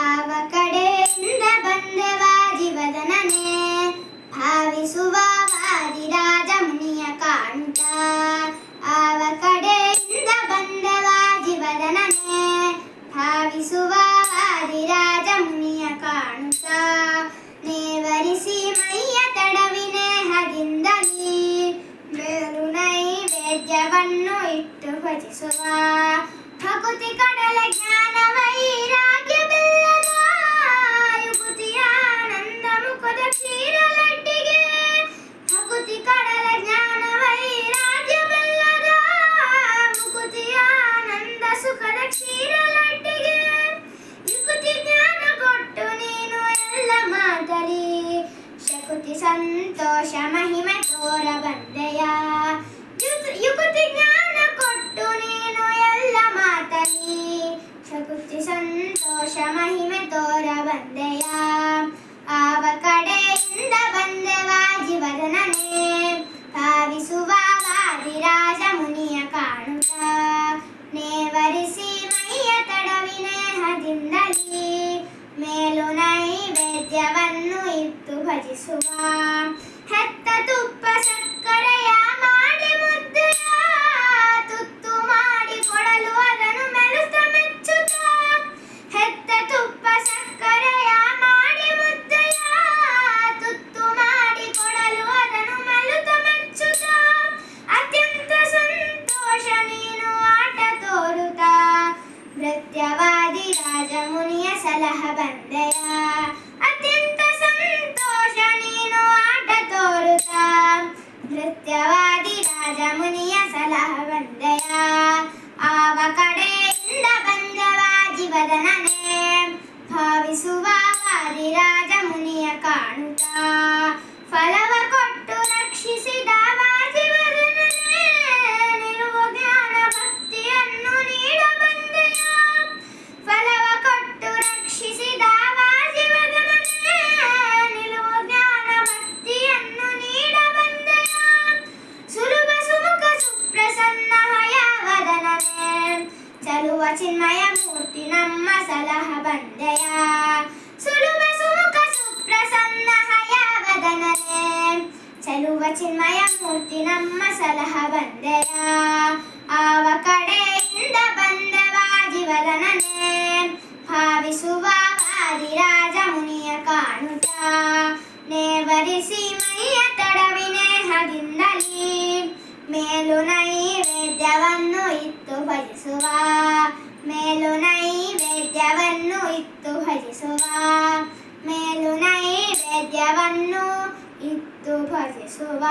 ಆವ ಕಡೆಯಿಂದ ಬಂದವ ಜೀವದನನೆ ಭಾವಿಸುವ ವಾದಿರಾಜ ಮುನಿಯ ಕಾಣುತ್ತ. ಆವ ಕಡೆಯಿಂದ ಬಂದವ ಜೀವದನನೆ ಭಾವಿಸುವ ವಾದಿರಾಜ ಮುನಿಯ ಕಾಣುತ್ತ. ನೇವರಿಸಿ ಮೈಯ ತಡವಿನೇಹದಿಂದಲೀ ಮೇರು ನೈವೇದ್ಯವನ್ನು ಇಟ್ಟು ಭಜಿಸುವ. ಭಕುತಿ ಕಡಲ ಜ್ಞಾನ ವೈರಾಗ್ಯ ಬೆಲ್ಲದ ಯುಕುತಿಯ ಆನಂದ ಮುಖದ ಕ್ಷೀರ ಲಡ್ಡಿಗೆ. ಭಕುತಿ ಕಡಲ ಜ್ಞಾನ ವೈರಾಗ್ಯ ಬೆಲ್ಲದ ಮುಕುತಿಯ ಆನಂದ ಸುಖದ ಕ್ಷೀರ ಲಡ್ಡಿಗೆ. ಯುಕುತಿ ಜ್ಞಾನ ಕೊಟ್ಟು ನೀನು ಎಲ್ಲ ಮಾತಲಿ ಶಕುತಿ ಸಂತೋಷ ಮಹಿಮೆ ತೋರ ಬಂದೆಯ. ಯುಕುತಿ ಜ್ಞಾನ ಕೊಟ್ಟು ನೀನು ಎಲ್ಲ ಮಾತಲಿ ಶಕುತಿ ಸಂತೋಷ ಮಹಿಮೆ ತೋರ ಬಂದೆಯ. ಆವ ಕಡೆಯಿಂದ ಬಂದವ ಜೀವದನನೆ ಭಾವಿಸುವ ವಾದಿರಾಜ ಮುನಿಯ ಕಾಣುತ್ತ. ನೇವರಿಸಿ ಮೈಯ ತಡವಿನೇಹದಿಂದಲೀ ಮೇಲು ನೈವೇದ್ಯವನ್ನು ಇಟ್ಟು ಭಜಿಸುವ. ಹೆತ್ತ ತುಪ್ಪ ಸಕ್ಕರೆಯ ಮಾಡಿ ಮುದ್ದೆಯ ತುತ್ತು ಮಾಡಿ ಕೊಡಲು ಅದನ್ನು ಮೆಲುತ್ತ ಮೆಚ್ಚುತ್ತ. ಹೆತ್ತ ತುಪ್ಪ ಸಕ್ಕರೆಯ ಮಾಡಿ ಮುದ್ದೆಯ ತುತ್ತು ಮಾಡಿ ಕೊಡಲು ಅದನ್ನು ಮೆಲುತ್ತ ಮೆಚ್ಚುತ್ತ. ಅತ್ಯಂತ ಸಂತೋಷ ನೀನು ಆಟ ತೋರುತ್ತ ಭೃತ್ಯವಾದಿ ರಾಜ ಮುನಿಯ ಸಲಹ ಬಂದೆಯ. ಅತ್ಯಂತ ಸಂತೋಷ ನೀನು ಆಟ ತೋರುತ್ತ ಭೃತ್ಯವಾದಿ ರಾಜ ಮುನಿಯ ಸಲಹ ಬಂದೆಯ. ಆವ ಕಡೆಯಿಂದ ಬಂದವ ಜೀವದನನೆ ಭಾವಿಸುವ ವಾದಿರಾಜ ಮುನಿಯ ಕಾಣುತ್ತ. ಫಲವ ಕೊಟ್ಟು ರಕ್ಷಿಸಿದ ವಾದಿವದನನೆ ನಿಲುವ ಜ್ಞಾನ ಭಕ್ತಿಯನ್ನು ನೀಡ ಬಂದೆಯ. ಫಲವ ಕೊಟ್ಟು ರಕ್ಷಿಸಿದ ವಾದಿವದನನೆ ನಿಲುವ ಜ್ಞಾನ ಭಕ್ತಿಯನ್ನು ನೀಡ ಬಂದೆಯ. ಸುಲಭ ಸುಮುಖ ಸುಪ್ರಸನ್ನ ಹಯವದನನೆ ಚಲುವ ಚಿನ್ಮಯ ಮೂರ್ತಿ ನಮ್ಮ ಸಲಹ ಬಂದೆಯ. ಸುಲಭ ಸುಮುಖ ಸುಪ್ರಸನ್ನ ಹಯವದನನೆ ಚಲುವ ಚಿನ್ಮಯ ಮೂರ್ತಿ ನಮ್ಮ ಸಲಹ ಬಂದೆಯ. ಆವ ಕಡೆಯಿಂದ ಬಂದವ ಜೀವದನನೆ ಭಾವಿಸುವ ವಾದಿರಾಜ ಮುನಿಯ ಕಾಣುತ್ತ. ನೇವರಿಸಿ ಮೈಯ ತಡವಿನೇಹದಿಂದಲೀ ಮೇಲು ನೈವೇದ್ಯವನ್ನು ಇಟ್ಟು ಭಜಿಸುವ. ಮೇಲು ನೈವೇದ್ಯವನ್ನು ಇಟ್ಟು ಭಜಿಸುವ. ಮೇಲು ನೈವೇದ್ಯವನ್ನು ಇಟ್ಟು ಭಜಿಸುವ.